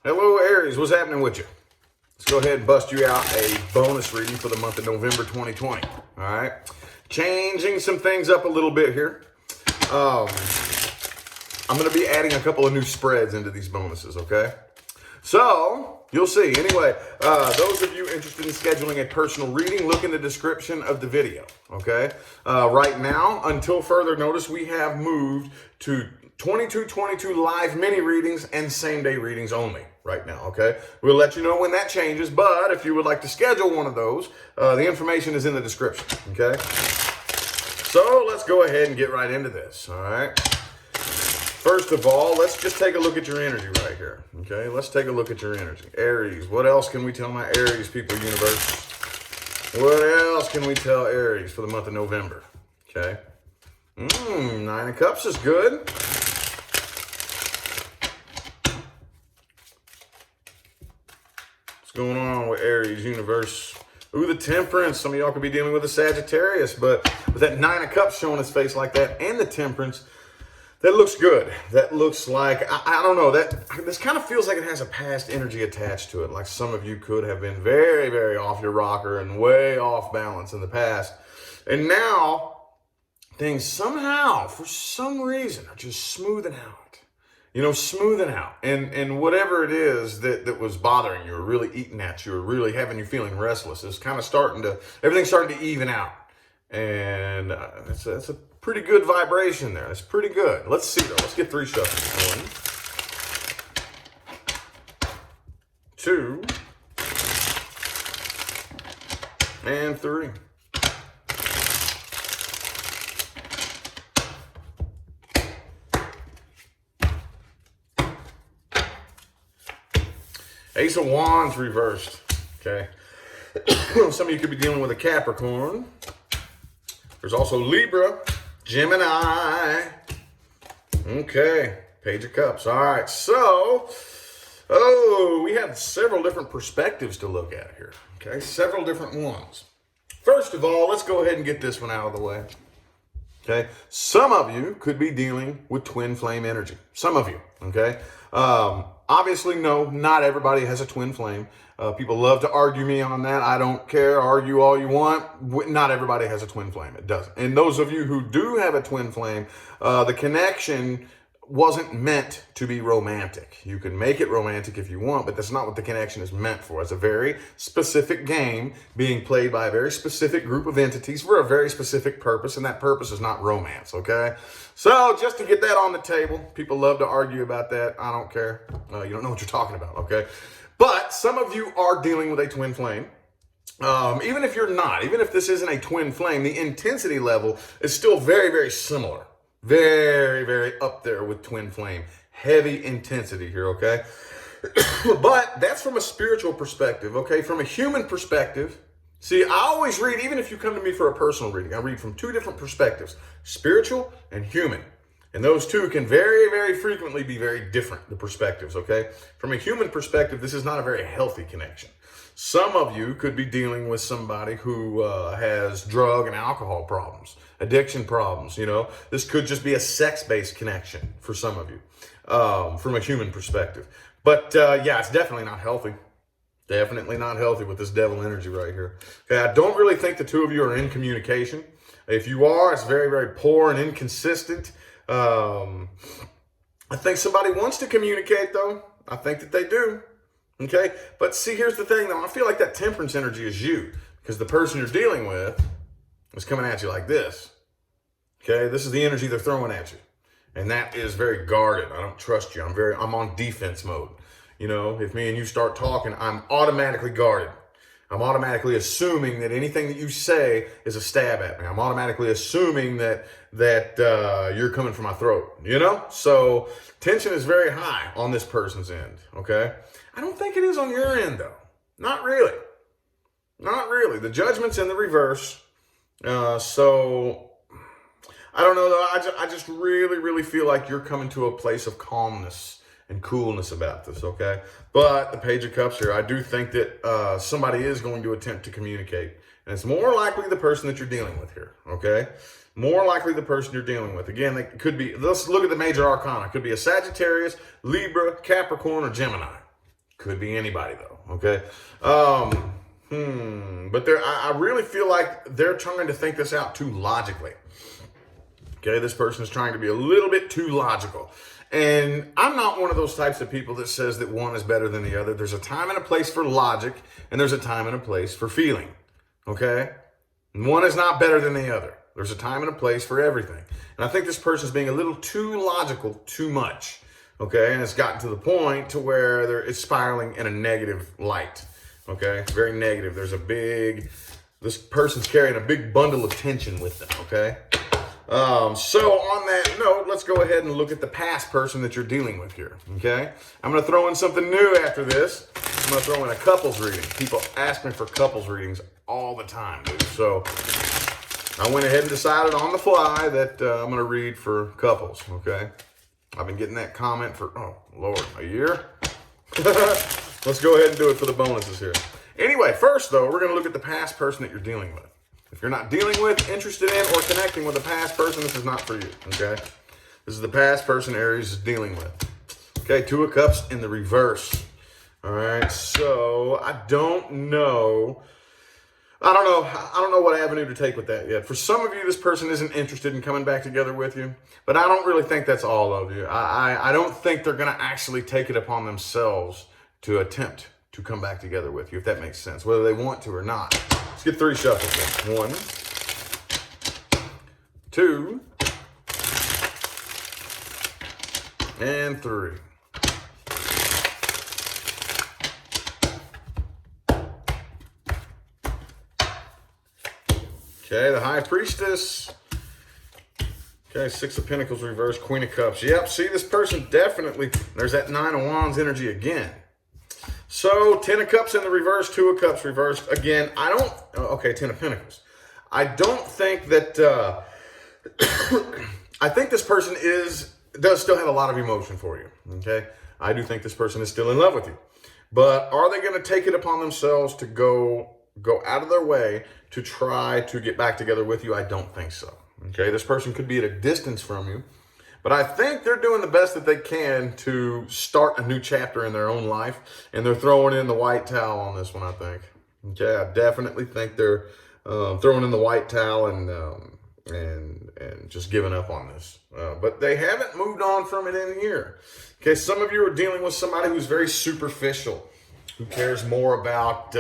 Hello, Aries. What's happening with you? Let's go ahead and bust you out a bonus reading for the month of November 2020. All right. Changing some things up a little bit here. I'm going to be adding a couple of new spreads into these bonuses, okay? So, you'll see. Anyway, those of you interested in scheduling a personal reading, look in the description of the video, okay? Right now, until further notice, we have moved to 22 live mini readings and same-day readings only right now, okay? We'll let you know when that changes, but if you would like to schedule one of those, the information is in the description, okay? So, let's go ahead and get right into this, all right? First of all, let's just take a look at your energy right here, okay? Let's take a look at your energy. Aries, what else can we tell my Aries people, universe? What else can we tell Aries for the month of November, okay? Nine of Cups is good. What's going on with Aries, universe? Ooh, the Temperance. Some of y'all could be dealing with a Sagittarius, but with that Nine of Cups showing his face like that and the Temperance, that looks good. That looks like, I don't know, this kind of feels like it has a past energy attached to it. Like some of you could have been very, very off your rocker and way off balance in the past. And now, things somehow, for some reason, are just smoothing out. You know, smoothing out. And whatever it is that was bothering you or really eating at you or really having you feeling restless is kind of everything's starting to even out. And that's a pretty good vibration there. That's pretty good. Let's see though. Let's get three shuffles. 1, 2, and 3. Ace of Wands reversed. Okay. Some of you could be dealing with a Capricorn. There's also Libra, Gemini. Okay, Page of Cups. All right, so, we have several different perspectives to look at here. Okay, several different ones. First of all, let's go ahead and get this one out of the way. Okay, some of you could be dealing with twin flame energy. Some of you, okay? Obviously, no, not everybody has a twin flame. People love to argue me on that. I don't care. Argue all you want. Not everybody has a twin flame. It doesn't. And those of you who do have a twin flame, the connection wasn't meant to be romantic. You can make it romantic if you want, but that's not what the connection is meant for. It's a very specific game being played by a very specific group of entities for a very specific purpose, and that purpose is not romance, okay? So just to get that on the table, people love to argue about that. I don't care. You don't know what you're talking about, okay? But some of you are dealing with a twin flame. Even if you're not, even if this isn't a twin flame, the intensity level is still very, very similar. Very, very up there with twin flame. Heavy intensity here, okay? But that's from a spiritual perspective, okay? From a human perspective, see, I always read, even if you come to me for a personal reading, I read from two different perspectives, spiritual and human. And those two can very, very frequently be very different, the perspectives, okay? From a human perspective, this is not a very healthy connection. Some of you could be dealing with somebody who has drug and alcohol problems, addiction problems, you know. This could just be a sex-based connection for some of you from a human perspective. But yeah, it's definitely not healthy. Definitely not healthy with this devil energy right here. Okay, I don't really think the two of you are in communication. If you are, it's very, very poor and inconsistent. I think somebody wants to communicate, though. I think that they do. Okay, but see, here's the thing, though. I feel like that Temperance energy is you, because the person you're dealing with is coming at you like this. Okay, this is the energy they're throwing at you, and that is very guarded. I don't trust you. I'm on defense mode. You know, if me and you start talking, I'm automatically guarded. I'm automatically assuming that anything that you say is a stab at me. I'm automatically assuming that you're coming for my throat, you know? So tension is very high on this person's end, okay? I don't think it is on your end, though. Not really. Not really. The Judgment's in the reverse. So I don't know, though. I just really, really feel like you're coming to a place of calmness and coolness about this, okay? But the Page of Cups here, I do think that somebody is going to attempt to communicate. And it's more likely the person that you're dealing with here, okay? More likely the person you're dealing with. Again, it could be, let's look at the major arcana. It could be a Sagittarius, Libra, Capricorn, or Gemini, Could be anybody though, okay? But I really feel like they're trying to think this out too logically. Okay, this person is trying to be a little bit too logical. And I'm not one of those types of people that says that one is better than the other. There's a time and a place for logic, and there's a time and a place for feeling. Okay? And one is not better than the other. There's a time and a place for everything. And I think this person is being a little too logical too much. Okay? And it's gotten to the point to where it's spiraling in a negative light. Okay? Very negative. This person's carrying a big bundle of tension with them. Okay? So on that note, let's go ahead and look at the past person that you're dealing with here, okay? I'm going to throw in something new after this. I'm going to throw in a couples reading. People ask me for couples readings all the time, dude. So I went ahead and decided on the fly that I'm going to read for couples, okay? I've been getting that comment for, oh, Lord, a year? Let's go ahead and do it for the bonuses here. Anyway, first, though, we're going to look at the past person that you're dealing with. If you're not dealing with, interested in, or connecting with a past person, this is not for you, okay? This is the past person Aries is dealing with. Okay, Two of Cups in the reverse. All right, so I don't know what avenue to take with that yet. For some of you, this person isn't interested in coming back together with you, but I don't really think that's all of you. I don't think they're going to actually take it upon themselves to attempt to come back together with you, if that makes sense, whether they want to or not. Let's get 3 shuffles in. 1, 2, and 3. Okay, the High Priestess. Okay, 6 of Pentacles reversed, Queen of Cups. Yep, see, this person definitely, there's that 9 of Wands energy again. So, 10 of Cups in the reverse, 2 of Cups reversed. Again, okay, 10 of Pentacles. I don't think that, I think this person does still have a lot of emotion for you, okay? I do think this person is still in love with you. But are they going to take it upon themselves to go out of their way to try to get back together with you? I don't think so, okay? This person could be at a distance from you. But I think they're doing the best that they can to start a new chapter in their own life. And they're throwing in the white towel on this one, I think. Okay, I definitely think they're throwing in the white towel and just giving up on this. But they haven't moved on from it in here. Okay, some of you are dealing with somebody who's very superficial, who cares more about,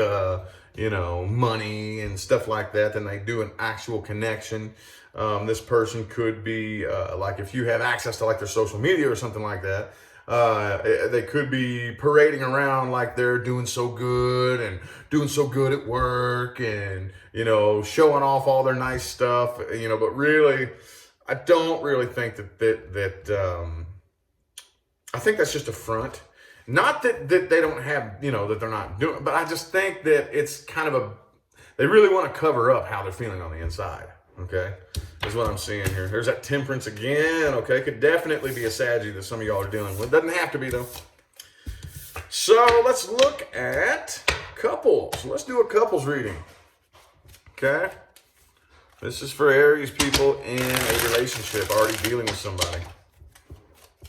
money and stuff like that than they do an actual connection. This person could be like if you have access to like their social media or something like that, they could be parading around like they're doing so good and doing so good at work and, showing off all their nice stuff, but really, I don't really think that I think that's just a front. Not that they don't have, that they're not doing, but I just think that it's kind of they really want to cover up how they're feeling on the inside. Okay, that's what I'm seeing here. There's that Temperance again. Okay, could definitely be a Saggy that some of y'all are dealing with. Doesn't have to be though. So let's look at couples. Let's do a couples reading. Okay, this is for Aries people in a relationship, already dealing with somebody.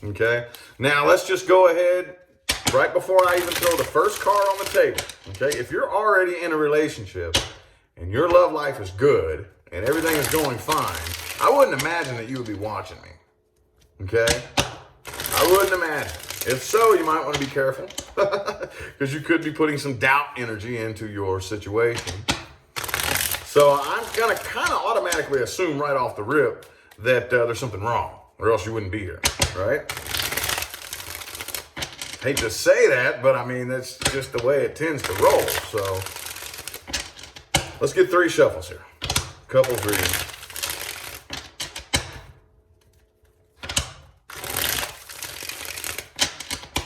Okay, now let's just go ahead right before I even throw the first card on the table. Okay, if you're already in a relationship and your love life is good and everything is going fine, I wouldn't imagine that you would be watching me, okay? I wouldn't imagine. If so, you might want to be careful because you could be putting some doubt energy into your situation. So I'm going to kind of automatically assume right off the rip that there's something wrong or else you wouldn't be here, right? Hate to say that, but I mean, that's just the way it tends to roll. So let's get 3 shuffles here. Couples reading.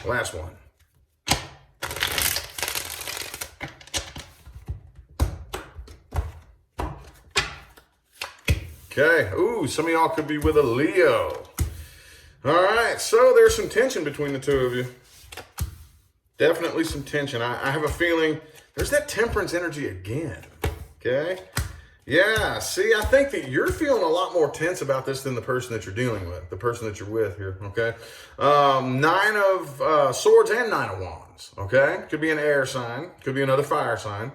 Last one. Okay. Ooh, some of y'all could be with a Leo. All right. So there's some tension between the two of you. Definitely some tension. I have a feeling there's that Temperance energy again. Okay. Yeah, see, I think that you're feeling a lot more tense about this than the person that you're dealing with, the person that you're with here, okay? 9 of Swords and 9 of Wands. Wands, okay? Could be an air sign, could be another fire sign.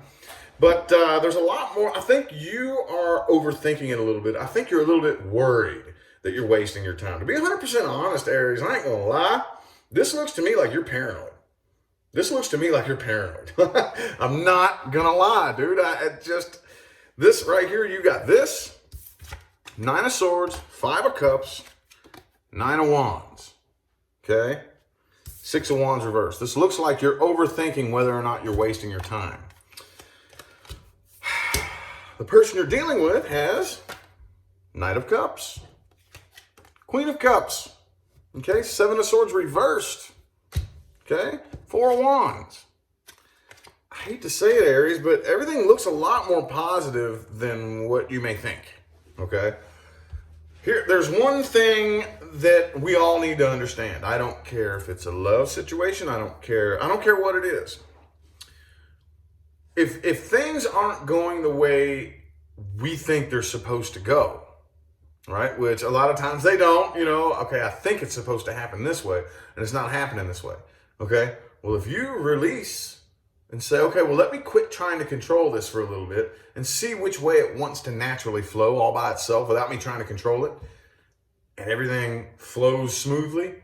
But there's a lot more. I think you are overthinking it a little bit. I think you're a little bit worried that you're wasting your time. To be 100% honest, Aries, I ain't gonna lie, this looks to me like you're paranoid. This looks to me like you're paranoid. I'm not gonna lie, dude. This right here, you got this, 9 of Swords, 5 of Cups, 9 of Wands, okay? 6 of Wands reversed. This looks like you're overthinking whether or not you're wasting your time. The person you're dealing with has Knight of Cups, Queen of Cups, okay? 7 of Swords reversed, okay? 4 of Wands. I hate to say it, Aries, but everything looks a lot more positive than what you may think, okay? Here, there's one thing that we all need to understand. I don't care if it's a love situation. I don't care what it is. If things aren't going the way we think they're supposed to go, right? Which a lot of times they don't, you know, okay, I think it's supposed to happen this way, and it's not happening this way, okay? Well, if you release and say, okay, well, let me quit trying to control this for a little bit and see which way it wants to naturally flow all by itself without me trying to control it, and everything flows smoothly,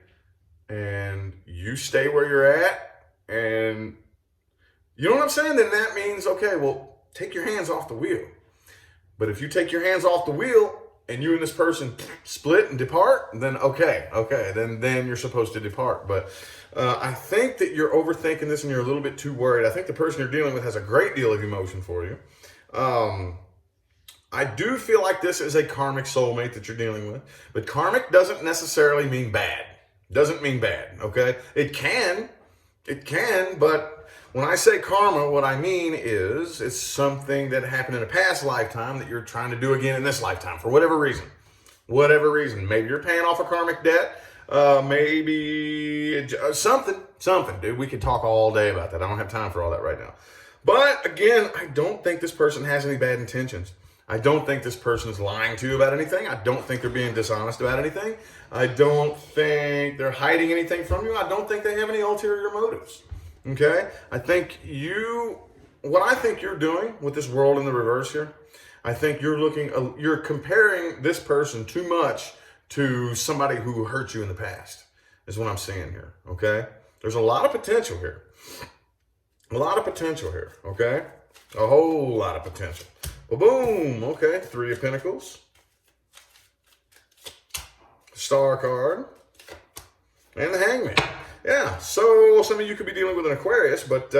and you stay where you're at, and you know what I'm saying? Then that means, okay, well, take your hands off the wheel. But if you take your hands off the wheel and you and this person split and depart, then okay, then you're supposed to depart. But I think that you're overthinking this and you're a little bit too worried. I think the person you're dealing with has a great deal of emotion for you. I do feel like this is a karmic soulmate that you're dealing with. But karmic doesn't necessarily mean bad. Doesn't mean bad, okay? It can, but when I say karma, what I mean is it's something that happened in a past lifetime that you're trying to do again in this lifetime for whatever reason. Whatever reason. Maybe you're paying off a karmic debt. Maybe something, dude. We could talk all day about that. I don't have time for all that right now. But again, I don't think this person has any bad intentions. I don't think this person is lying to you about anything. I don't think they're being dishonest about anything. I don't think they're hiding anything from you. I don't think they have any ulterior motives. Okay? I think what I think you're doing with this world in the reverse here, I think you're comparing this person too much to somebody who hurt you in the past, is what I'm seeing here. Okay? There's a lot of potential here. A lot of potential here. Okay? A whole lot of potential. Well, boom. Okay. 3 of Pentacles. Star card. And the Hangman. Yeah, so some of you could be dealing with an Aquarius, but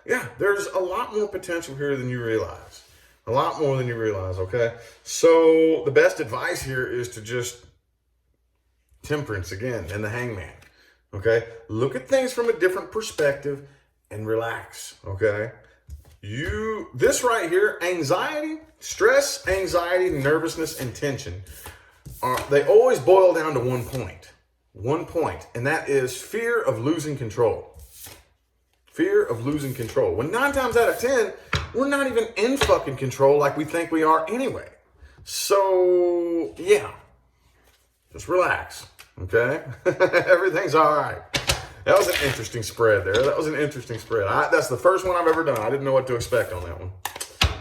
yeah, there's a lot more potential here than you realize. A lot more than you realize, okay? So the best advice here is to just temperance again and the Hangman, okay? Look at things from a different perspective and relax, okay? This right here, anxiety, stress, anxiety, nervousness, and tension, they always boil down to one point. One point, and that is fear of losing control. Fear of losing control. When 9 times out of 10, we're not even in fucking control like we think we are anyway. So, yeah. Just relax, okay? Everything's all right. That was an interesting spread there. That was an interesting spread. That's the first one I've ever done. I didn't know what to expect on that one.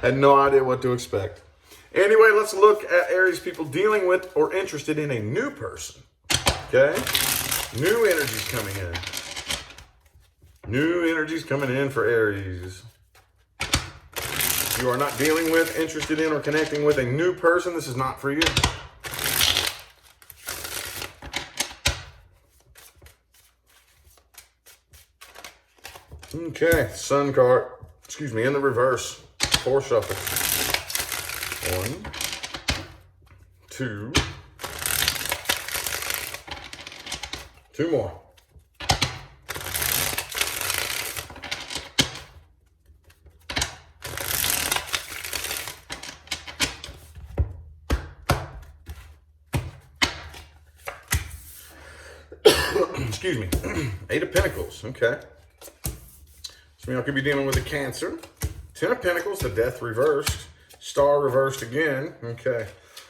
Had no idea what to expect. Anyway, let's look at Aries people dealing with or interested in a new person. Okay, new energies coming in. New energies coming in for Aries. If you are not dealing with, interested in, or connecting with a new person, this is not for you. Okay, Sun card, in the reverse. 4 shuffles. 1, 2. 2 more. Excuse me. 8 of Pentacles. Okay. So y'all could be dealing with a Cancer. 10 of Pentacles, the Death reversed. Star reversed again. Okay.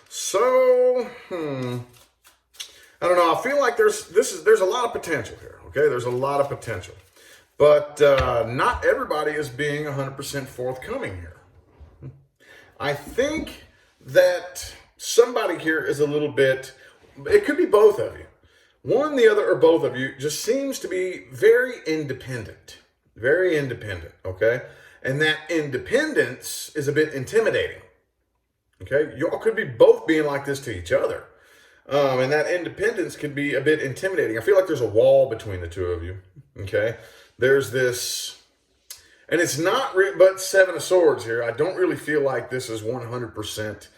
So, I don't know. I feel like there's a lot of potential here. Okay, there's a lot of potential. But not everybody is being 100% forthcoming here. I think that somebody here is a little bit, it could be both of you. One, the other, or both of you just seems to be very independent. Very independent, okay? And that independence is a bit intimidating. Okay, y'all could be both being like this to each other. And that independence could be a bit intimidating. I feel like there's a wall between the two of you. Okay, there's this, and it's not, but Seven of Swords here. I don't really feel like this is 100%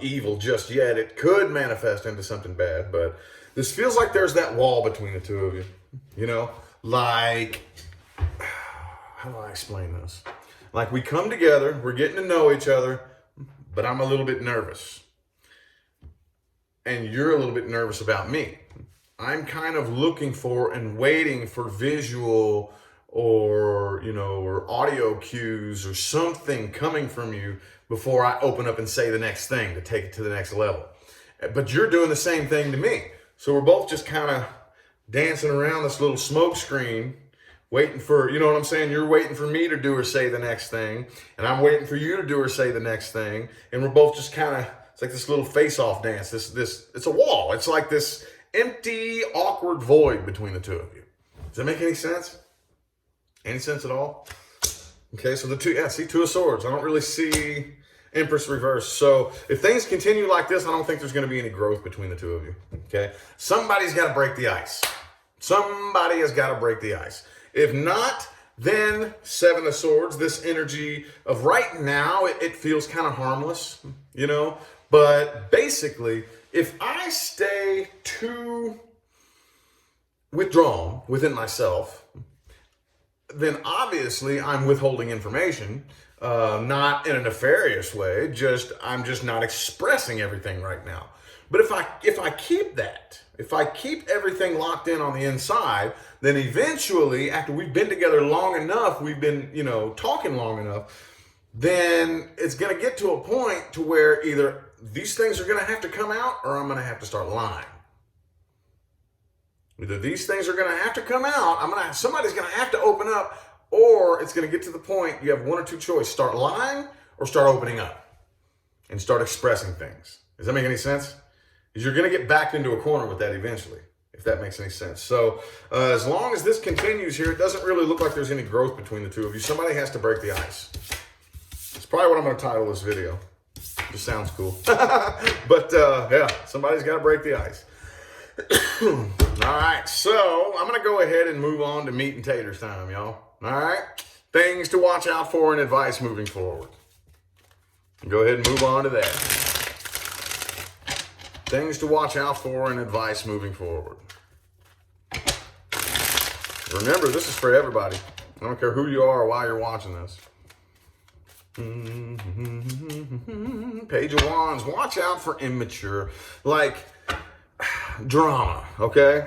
evil just yet. It could manifest into something bad, but this feels like there's that wall between the two of you. You know, like, how do I explain this? Like, we come together, we're getting to know each other, but I'm a little bit nervous. And you're a little bit nervous about me. I'm kind of looking for and waiting for visual or, you know, or audio cues or something coming from you before I open up and say the next thing to take it to the next level. But you're doing the same thing to me. So we're both just kind of dancing around this little smoke screen, waiting for, you know what I'm saying? You're waiting for me to do or say the next thing, and I'm waiting for you to do or say the next thing, and we're both just kind of, it's like this little face-off dance. It's a wall. It's like this empty, awkward void between the two of you. Does that make any sense? Any sense at all? Okay, so the two, yeah, see, Two of Swords. I don't really see Empress reverse. So if things continue like this, I don't think there's going to be any growth between the two of you. Okay, somebody's got to break the ice. Somebody has got to break the ice. If not, then Seven of Swords, this energy of right now, it feels kind of harmless, you know? But basically, if I stay too withdrawn within myself, then obviously I'm withholding information, not in a nefarious way, I'm just not expressing everything right now. But if I keep that, if I keep everything locked in on the inside, then eventually, after we've been together long enough, we've been, you know, talking long enough, then it's going to get to a point to where either these things are going to have to come out or I'm going to have to start lying. Either these things are going to have to come out, somebody's going to have to open up, or it's going to get to the point you have one or two choices: start lying or start opening up and start expressing things. Does that make any sense? Because you're going to get backed into a corner with that eventually, if that makes any sense. So as long as this continues here, it doesn't really look like there's any growth between the two of you. Somebody has to break the ice. It's probably what I'm going to title this video. Just sounds cool. But yeah, somebody's got to break the ice. All right, so I'm going to go ahead and move on to meat and taters time, y'all. All right, things to watch out for and advice moving forward. Go ahead and move on to that. Things to watch out for and advice moving forward. Remember, this is for everybody. I don't care who you are or why you're watching this. Page of Wands. Watch out for immature, like, drama, okay?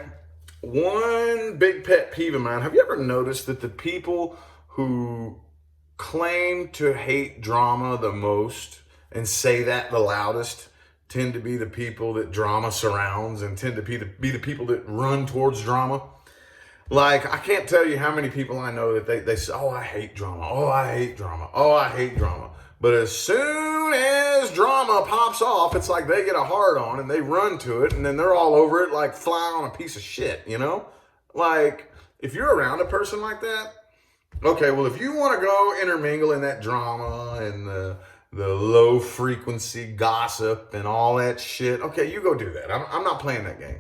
One big pet peeve of mine. Have you ever noticed that the people who claim to hate drama the most and say that the loudest tend to be the people that drama surrounds and tend to be the people that run towards drama? Like, I can't tell you how many people I know that they say, oh, I hate drama. Oh, I hate drama. Oh, I hate drama. But as soon as drama pops off, it's like they get a hard on and they run to it and then they're all over it like fly on a piece of shit, you know? Like, if you're around a person like that, okay, well, if you want to go intermingle in that drama and the low frequency gossip and all that shit, okay, you go do that. I'm not playing that game.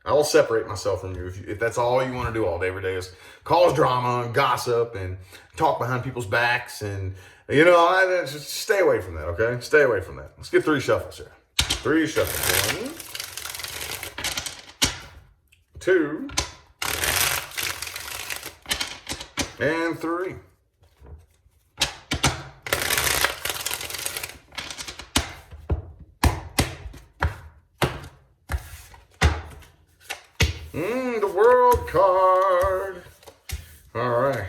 I will separate myself from you if that's all you want to do all day, every day is cause drama and gossip and talk behind people's backs and, you know, just stay away from that, okay? Stay away from that. Let's get 3 shuffles here. 3 shuffles. 1, 2, and 3. The World card. All right.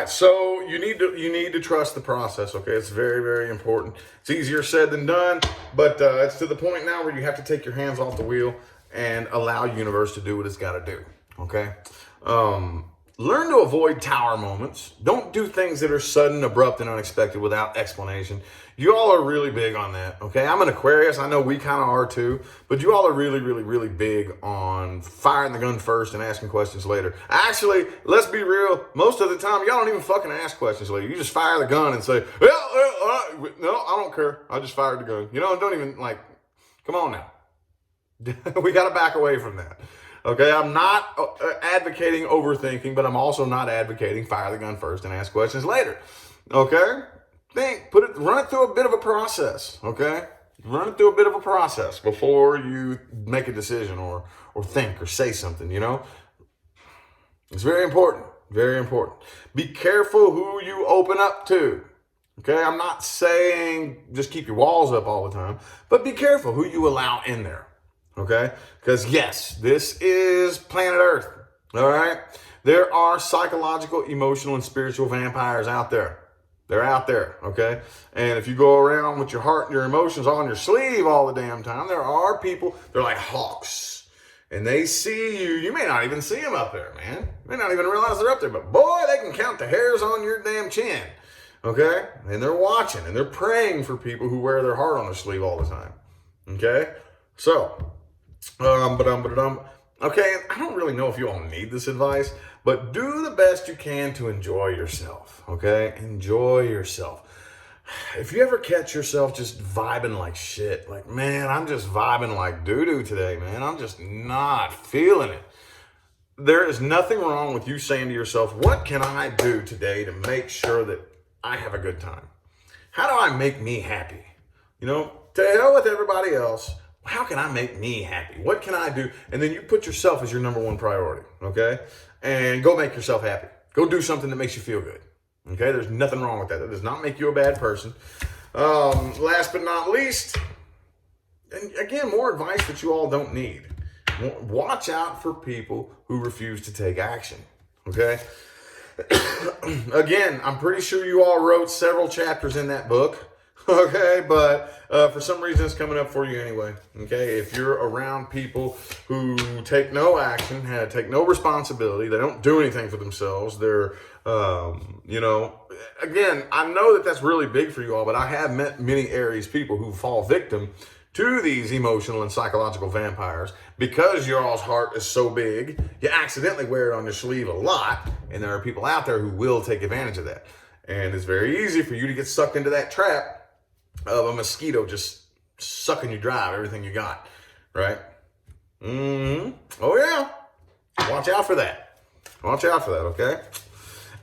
So you need to trust the process. Okay, it's very, very important. It's easier said than done, but it's to the point now where you have to take your hands off the wheel and allow universe to do what it's got to do. Okay. Learn to avoid tower moments. Don't do things that are sudden, abrupt, and unexpected without explanation. You all are really big on that, okay? I'm an Aquarius. I know we kind of are too, but you all are really, really, really big on firing the gun first and asking questions later. Actually, let's be real. Most of the time, y'all don't even fucking ask questions later. You just fire the gun and say, no, I don't care. I just fired the gun. You know, don't even like, come on now. We got to back away from that. Okay, I'm not advocating overthinking, but I'm also not advocating fire the gun first and ask questions later. Okay? Run it through a bit of a process. Okay? Run it through a bit of a process before you make a decision or think or say something, you know? It's very important. Very important. Be careful who you open up to. Okay? I'm not saying just keep your walls up all the time, but be careful who you allow in there. Okay? Because yes, this is planet Earth. All right? There are psychological, emotional, and spiritual vampires out there. They're out there. Okay? And if you go around with your heart and your emotions on your sleeve all the damn time, there are people, they're like hawks. And they see you. You may not even see them up there, man. You may not even realize they're up there. But boy, they can count the hairs on your damn chin. Okay? And they're watching. And they're praying for people who wear their heart on their sleeve all the time. Okay? So... okay, I don't really know if you all need this advice, but do the best you can to enjoy yourself, okay? Enjoy yourself. If you ever catch yourself just vibing like shit, like, man, I'm just vibing like doo-doo today, man. I'm just not feeling it. There is nothing wrong with you saying to yourself, what can I do today to make sure that I have a good time? How do I make me happy? You know, to hell with everybody else. How can I make me happy? What can I do? And then you put yourself as your number one priority, okay? And go make yourself happy. Go do something that makes you feel good, okay? There's nothing wrong with that. That does not make you a bad person. Last but not least, and again, more advice that you all don't need. Watch out for people who refuse to take action, okay? Again, I'm pretty sure you all wrote several chapters in that book. Okay, but for some reason it's coming up for you anyway. Okay, if you're around people who take no action, take no responsibility, they don't do anything for themselves, they're, you know, again, I know that that's really big for you all, but I have met many Aries people who fall victim to these emotional and psychological vampires because your all's heart is so big, you accidentally wear it on your sleeve a lot, and there are people out there who will take advantage of that. And it's very easy for you to get sucked into that trap of a mosquito just sucking you dry of everything you got, right? Oh, yeah. Watch out for that. Watch out for that, okay?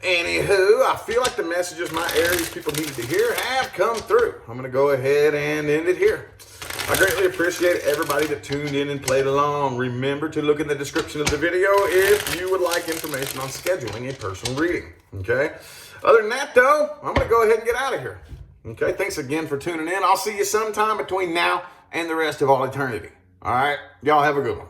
Anywho, I feel like the messages my Aries people needed to hear have come through. I'm going to go ahead and end it here. I greatly appreciate everybody that tuned in and played along. Remember to look in the description of the video if you would like information on scheduling a personal reading, okay? Other than that, though, I'm going to go ahead and get out of here. Okay, thanks again for tuning in. I'll see you sometime between now and the rest of all eternity. All right, y'all have a good one.